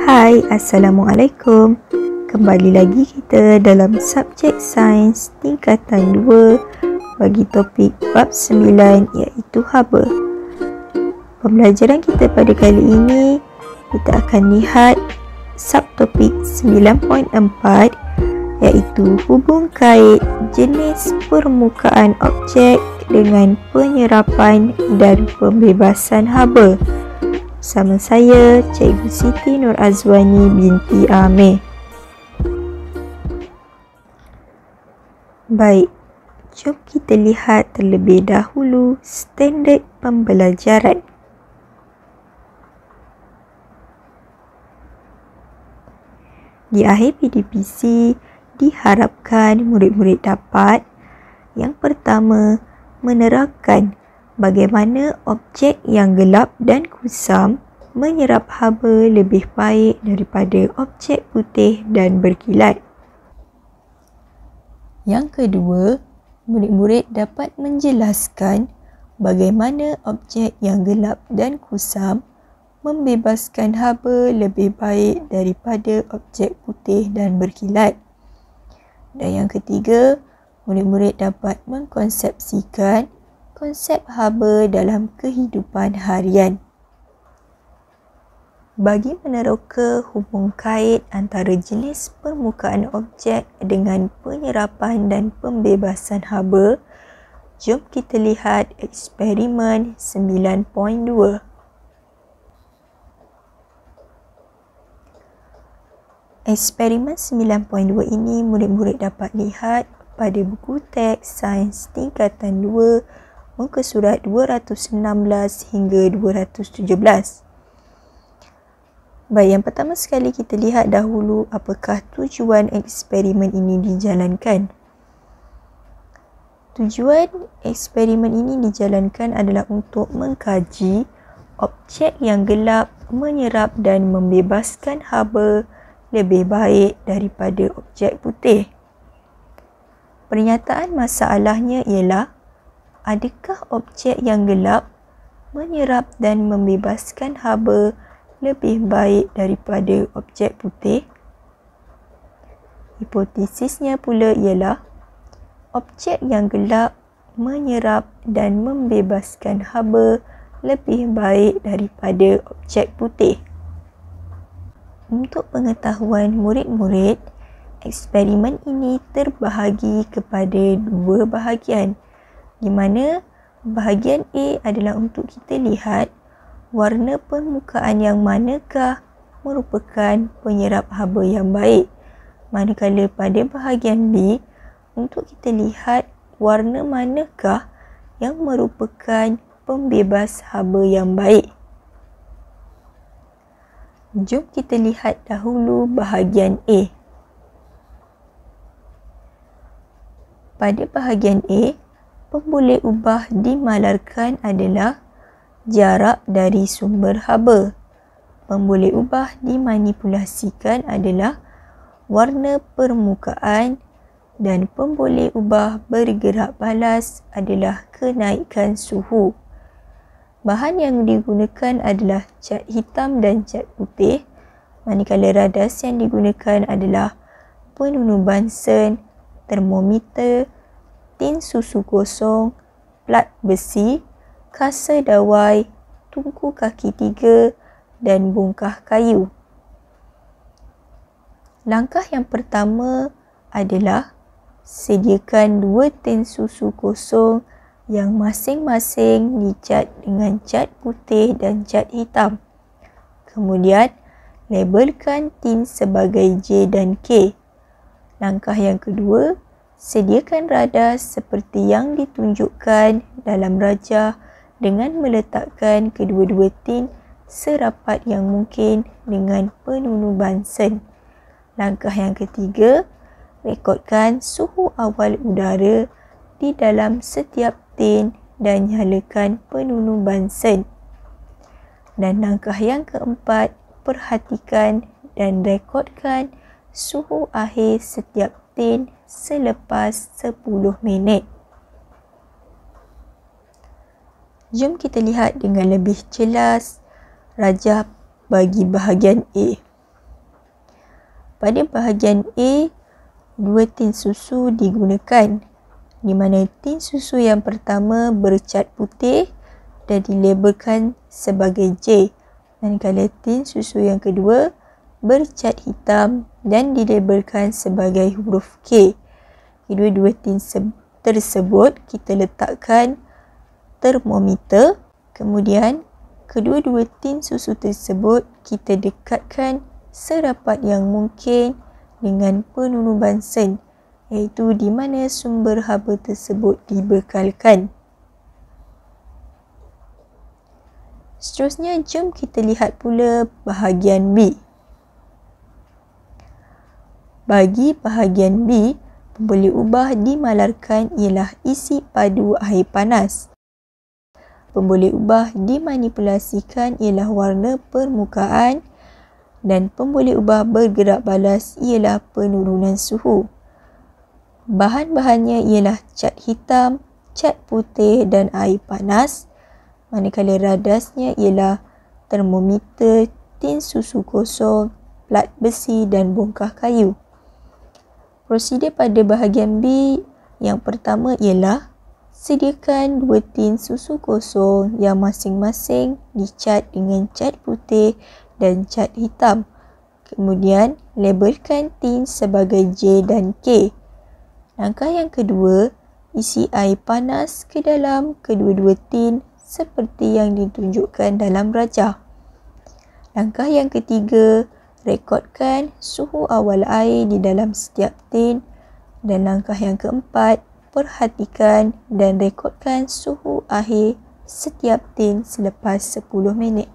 Hai, Assalamualaikum. Kembali lagi kita dalam subjek sains tingkatan 2 bagi topik bab 9 iaitu haba. Pembelajaran kita pada kali ini, kita akan lihat subtopik 9.4 iaitu hubung kait jenis permukaan objek dengan penyerapan dan pembebasan haba. Bersama saya, Cikgu Siti Nur Azwani binti Amir. Baik, jom kita lihat terlebih dahulu standard pembelajaran. Di akhir PDPC, diharapkan murid-murid dapat yang pertama, menerangkan bagaimana objek yang gelap dan kusam menyerap haba lebih baik daripada objek putih dan berkilat. Yang kedua, murid-murid dapat menjelaskan bagaimana objek yang gelap dan kusam membebaskan haba lebih baik daripada objek putih dan berkilat. Dan yang ketiga, murid-murid dapat mengkonsepsikan konsep haba dalam kehidupan harian. Bagi meneroka hubung kait antara jenis permukaan objek dengan penyerapan dan pembebasan haba, jom kita lihat eksperimen 9.2. Eksperimen 9.2 ini murid-murid dapat lihat pada buku teks sains tingkatan 2 muka surat 216 hingga 217. Baik, yang pertama sekali kita lihat dahulu apakah tujuan eksperimen ini dijalankan. Tujuan eksperimen ini dijalankan adalah untuk mengkaji objek yang gelap menyerap dan membebaskan haba lebih baik daripada objek putih. Pernyataan masalahnya ialah, adakah objek yang gelap menyerap dan membebaskan haba lebih baik daripada objek putih? Hipotesisnya pula ialah, objek yang gelap menyerap dan membebaskan haba lebih baik daripada objek putih. Untuk pengetahuan murid-murid, eksperimen ini terbahagi kepada dua bahagian, di mana bahagian A adalah untuk kita lihat warna permukaan yang manakah merupakan penyerap haba yang baik. Manakala pada bahagian B, untuk kita lihat warna manakah yang merupakan pembebas haba yang baik. Jom kita lihat dahulu bahagian A. Pada bahagian A, pemboleh ubah dimalarkan adalah jarak dari sumber haba. Pemboleh ubah dimanipulasikan adalah warna permukaan dan pemboleh ubah bergerak balas adalah kenaikan suhu. Bahan yang digunakan adalah cat hitam dan cat putih, manakala radas yang digunakan adalah penunu Bunsen, termometer, tin susu kosong, plat besi, kasa dawai, tungku kaki 3 dan bongkah kayu. Langkah yang pertama adalah sediakan 2 tin susu kosong yang masing-masing dicat dengan cat putih dan cat hitam. Kemudian, labelkan tin sebagai J dan K. Langkah yang kedua, sediakan radas seperti yang ditunjukkan dalam rajah dengan meletakkan kedua-dua tin serapat yang mungkin dengan penunu Bunsen. Langkah yang ketiga, rekodkan suhu awal udara di dalam setiap tin dan nyalakan penunu Bunsen. Dan langkah yang keempat, perhatikan dan rekodkan suhu akhir setiap tin selepas 10 minit. Jom kita lihat dengan lebih jelas rajah bagi bahagian A. Pada bahagian A, 2 tin susu digunakan, di mana tin susu yang pertama bercat putih dan dilabelkan sebagai J, manakala tin susu yang kedua bercat hitam dan dilabelkan sebagai huruf K. Kedua-dua tin tersebut kita letakkan termometer, kemudian kedua-dua tin susu tersebut kita dekatkan serapat yang mungkin dengan penunu Bunsen, iaitu di mana sumber haba tersebut dibekalkan. Seterusnya, jom kita lihat pula bahagian B. Bagi bahagian B, pemboleh ubah dimalarkan ialah isi padu air panas. Pemboleh ubah dimanipulasikan ialah warna permukaan dan pemboleh ubah bergerak balas ialah penurunan suhu. Bahan-bahannya ialah cat hitam, cat putih dan air panas, manakala radasnya ialah termometer, tin susu kosong, plat besi dan bongkah kayu. Prosedur pada bahagian B yang pertama ialah sediakan 2 tin susu kosong yang masing-masing dicat dengan cat putih dan cat hitam. Kemudian, labelkan tin sebagai J dan K. Langkah yang kedua, isi air panas ke dalam kedua-dua tin seperti yang ditunjukkan dalam rajah. Langkah yang ketiga, rekodkan suhu awal air di dalam setiap tin. Dan langkah yang keempat, perhatikan dan rekodkan suhu akhir setiap tin selepas 10 minit.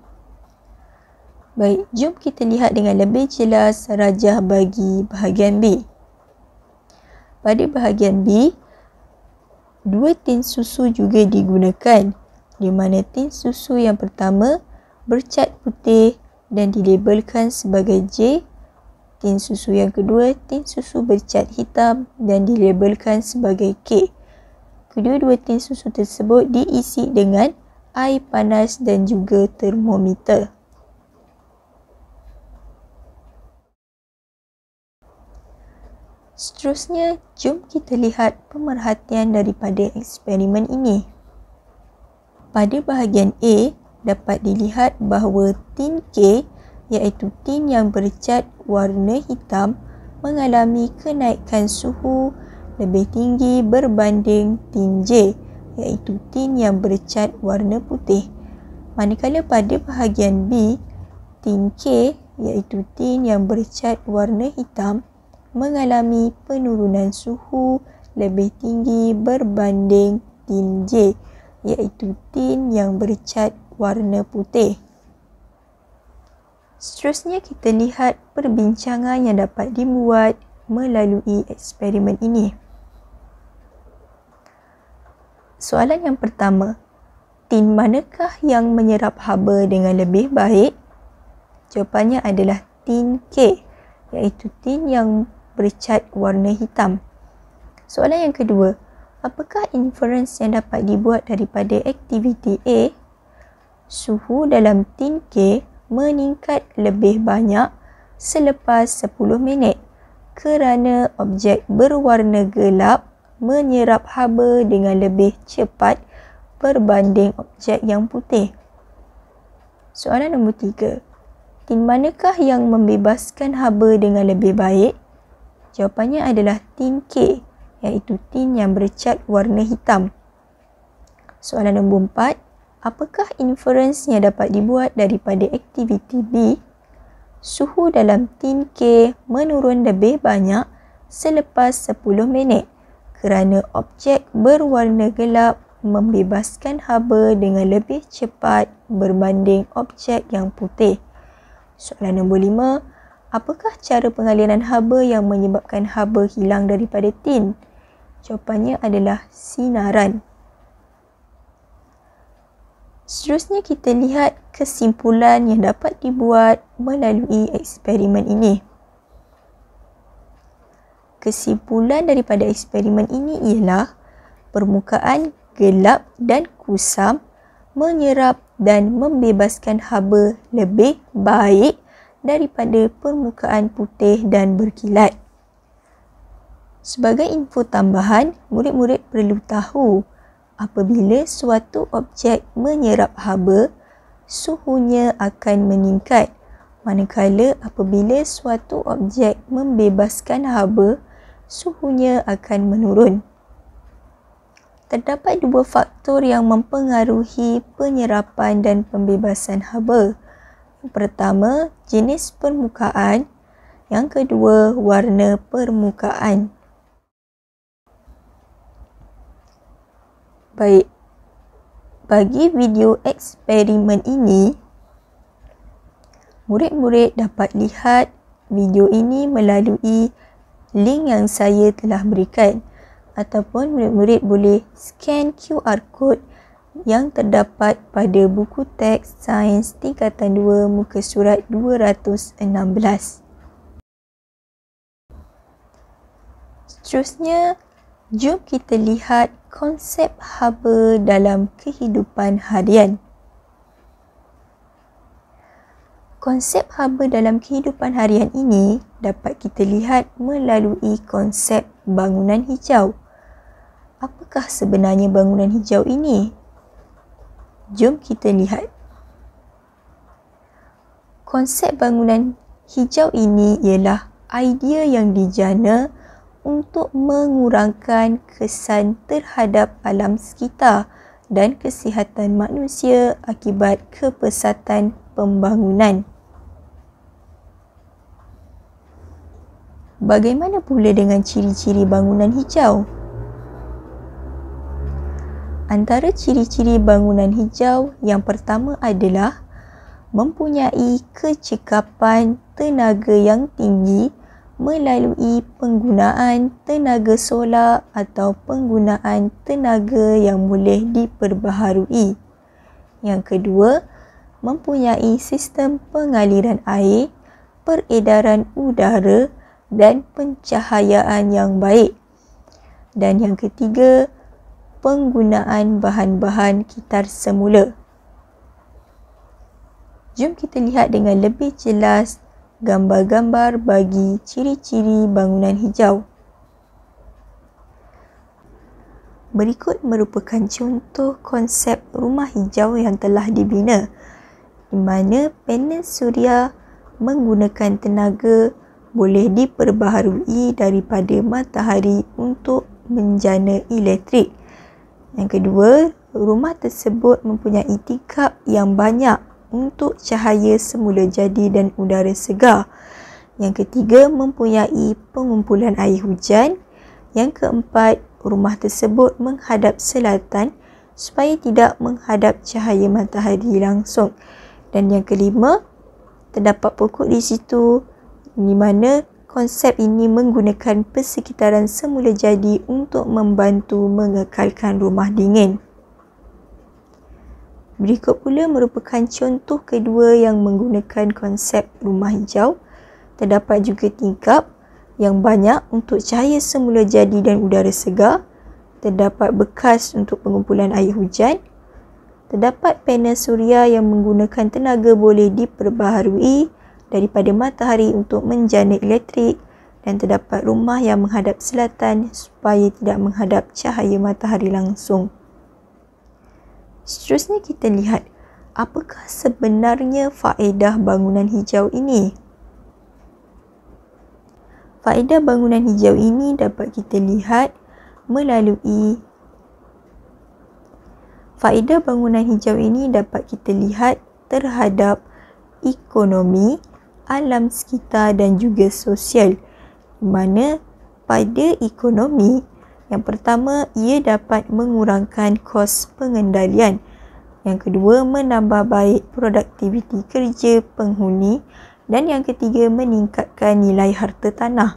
Baik, jom kita lihat dengan lebih jelas rajah bagi bahagian B. Pada bahagian B, 2 tin susu juga digunakan, di mana tin susu yang pertama bercat putih dan dilabelkan sebagai J, tin susu yang kedua tin susu bercat hitam dan dilabelkan sebagai K. Kedua-dua tin susu tersebut diisi dengan air panas dan juga termometer. Seterusnya, jom kita lihat pemerhatian daripada eksperimen ini. Pada bahagian A, dapat dilihat bahawa tin K, iaitu tin yang bercat warna hitam, mengalami kenaikan suhu lebih tinggi berbanding tin J, iaitu tin yang bercat warna putih. Manakala pada bahagian B, tin K, iaitu tin yang bercat warna hitam, mengalami penurunan suhu lebih tinggi berbanding tin J, iaitu tin yang bercat warna putih. Seterusnya kita lihat perbincangan yang dapat dibuat melalui eksperimen ini. Soalan yang pertama, tin manakah yang menyerap haba dengan lebih baik? Jawapannya adalah tin K, iaitu tin yang bercat warna hitam. Soalan yang kedua, apakah inference yang dapat dibuat daripada aktiviti A? Suhu dalam tin K meningkat lebih banyak selepas 10 minit kerana objek berwarna gelap menyerap haba dengan lebih cepat berbanding objek yang putih. Soalan nombor 3, tin manakah yang membebaskan haba dengan lebih baik? Jawapannya adalah tin K, iaitu tin yang bercat warna hitam. Soalan nombor 4, apakah inference yang dapat dibuat daripada aktiviti B? Suhu dalam tin K menurun lebih banyak selepas 10 minit kerana objek berwarna gelap membebaskan haba dengan lebih cepat berbanding objek yang putih. Soalan nombor 5, apakah cara pengaliran haba yang menyebabkan haba hilang daripada tin? Jawapannya adalah sinaran. Seterusnya kita lihat kesimpulan yang dapat dibuat melalui eksperimen ini. Kesimpulan daripada eksperimen ini ialah permukaan gelap dan kusam menyerap dan membebaskan haba lebih baik daripada permukaan putih dan berkilat. Sebagai info tambahan, murid-murid perlu tahu apabila suatu objek menyerap haba, suhunya akan meningkat. Manakala apabila suatu objek membebaskan haba, suhunya akan menurun. Terdapat dua faktor yang mempengaruhi penyerapan dan pembebasan haba. Yang pertama, jenis permukaan. Yang kedua, warna permukaan. Baik, bagi video eksperimen ini, murid-murid dapat lihat video ini melalui link yang saya telah berikan, ataupun murid-murid boleh scan QR code yang terdapat pada buku teks Sains Tingkatan 2 muka surat 216. Seterusnya, jom kita lihat konsep haba dalam kehidupan harian. Konsep haba dalam kehidupan harian ini dapat kita lihat melalui konsep bangunan hijau. Apakah sebenarnya bangunan hijau ini? Jom kita lihat. Konsep bangunan hijau ini ialah idea yang dijana untuk mengurangkan kesan terhadap alam sekitar dan kesihatan manusia akibat kepesatan pembangunan. Bagaimana pula dengan ciri-ciri bangunan hijau? Antara ciri-ciri bangunan hijau yang pertama adalah mempunyai kecekapan tenaga yang tinggi melalui penggunaan tenaga solar atau penggunaan tenaga yang boleh diperbaharui. Yang kedua, mempunyai sistem pengaliran air, peredaran udara dan pencahayaan yang baik. Dan yang ketiga, penggunaan bahan-bahan kitar semula. Jom kita lihat dengan lebih jelas gambar-gambar bagi ciri-ciri bangunan hijau. Berikut merupakan contoh konsep rumah hijau yang telah dibina, di mana panel suria menggunakan tenaga boleh diperbaharui daripada matahari untuk menjana elektrik. Yang kedua, rumah tersebut mempunyai tingkap yang banyak untuk cahaya semula jadi dan udara segar. Yang ketiga, mempunyai pengumpulan air hujan. Yang keempat, rumah tersebut menghadap selatan supaya tidak menghadap cahaya matahari langsung. Dan yang kelima, terdapat pokok di situ, di mana konsep ini menggunakan persekitaran semula jadi untuk membantu mengekalkan rumah dingin. Berikut pula merupakan contoh kedua yang menggunakan konsep rumah hijau. Terdapat juga tingkap yang banyak untuk cahaya semula jadi dan udara segar. Terdapat bekas untuk pengumpulan air hujan. Terdapat panel suria yang menggunakan tenaga boleh diperbaharui daripada matahari untuk menjana elektrik, dan terdapat rumah yang menghadap selatan supaya tidak menghadap cahaya matahari langsung. Seterusnya kita lihat apakah sebenarnya faedah bangunan hijau ini. Faedah bangunan hijau ini dapat kita lihat melalui terhadap ekonomi, alam sekitar dan juga sosial. Di mana pada ekonomi, yang pertama, ia dapat mengurangkan kos pengendalian. Yang kedua, menambah baik produktiviti kerja penghuni. Dan yang ketiga, meningkatkan nilai harta tanah.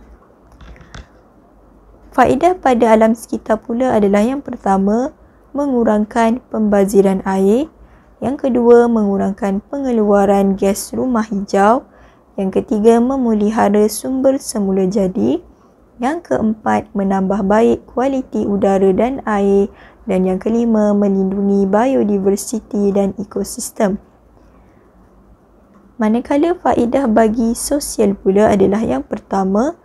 Faedah pada alam sekitar pula adalah yang pertama, mengurangkan pembaziran air. Yang kedua, mengurangkan pengeluaran gas rumah hijau. Yang ketiga, memelihara sumber semula jadi. Yang keempat, menambah baik kualiti udara dan air. Dan yang kelima, melindungi biodiversiti dan ekosistem. Manakala faedah bagi sosial pula adalah yang pertama,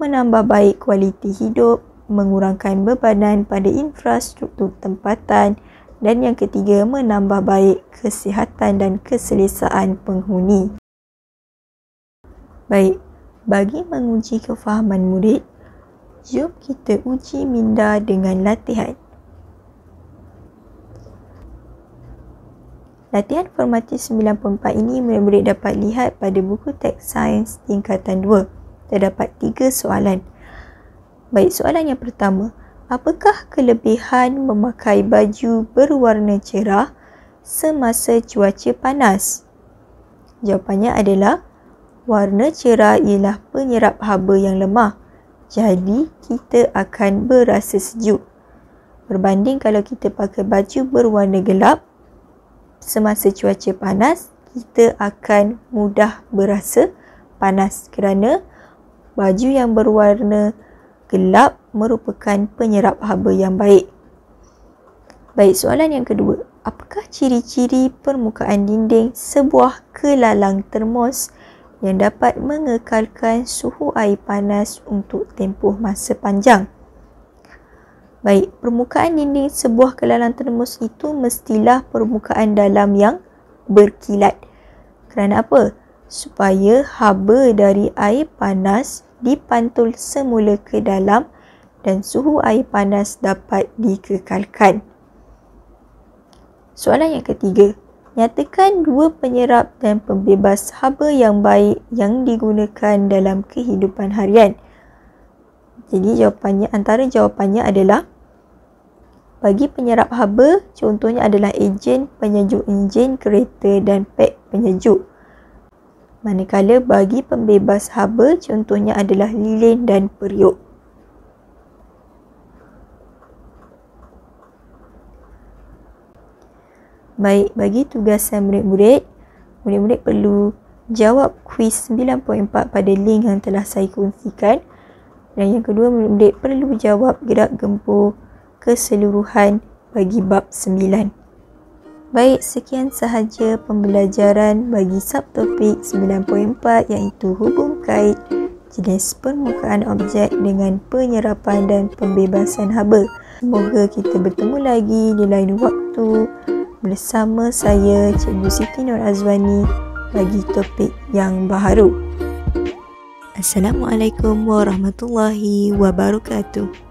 menambah baik kualiti hidup, mengurangkan bebanan pada infrastruktur tempatan, dan yang ketiga, menambah baik kesihatan dan keselesaan penghuni. Baik, bagi menguji kefahaman murid, jom kita uji minda dengan latihan. Latihan formatif 94 ini murid-murid dapat lihat pada buku teks sains tingkatan 2. Terdapat 3 soalan. Baik, soalan yang pertama. Apakah kelebihan memakai baju berwarna cerah semasa cuaca panas? Jawapannya adalah warna cerah ialah penyerap haba yang lemah. Jadi, kita akan berasa sejuk. Berbanding kalau kita pakai baju berwarna gelap, semasa cuaca panas, kita akan mudah berasa panas kerana baju yang berwarna gelap merupakan penyerap haba yang baik. Baik, soalan yang kedua. Apakah ciri-ciri permukaan dinding sebuah kelalang termos yang dapat mengekalkan suhu air panas untuk tempoh masa panjang? Baik, permukaan dinding sebuah kelalang termos itu mestilah permukaan dalam yang berkilat. Kerana apa? Supaya haba dari air panas dipantul semula ke dalam dan suhu air panas dapat dikekalkan. Soalan yang ketiga. Nyatakan dua penyerap dan pembebas haba yang baik yang digunakan dalam kehidupan harian. Jadi antara jawapannya adalah bagi penyerap haba, contohnya adalah ejen penyejuk enjin kereta dan pek penyejuk. Manakala bagi pembebas haba, contohnya adalah lilin dan periuk. Baik, bagi tugasan murid-murid perlu jawab kuis 9.4 pada link yang telah saya kongsikan. Dan yang kedua, murid-murid perlu jawab gerak gempur keseluruhan bagi bab 9. Baik, sekian sahaja pembelajaran bagi subtopik 9.4 iaitu hubung kait jenis permukaan objek dengan penyerapan dan pembebasan haba. Semoga kita bertemu lagi di lain waktu bersama saya, Cikgu Siti Nur Azwani bagi topik yang baharu. Assalamualaikum warahmatullahi wabarakatuh.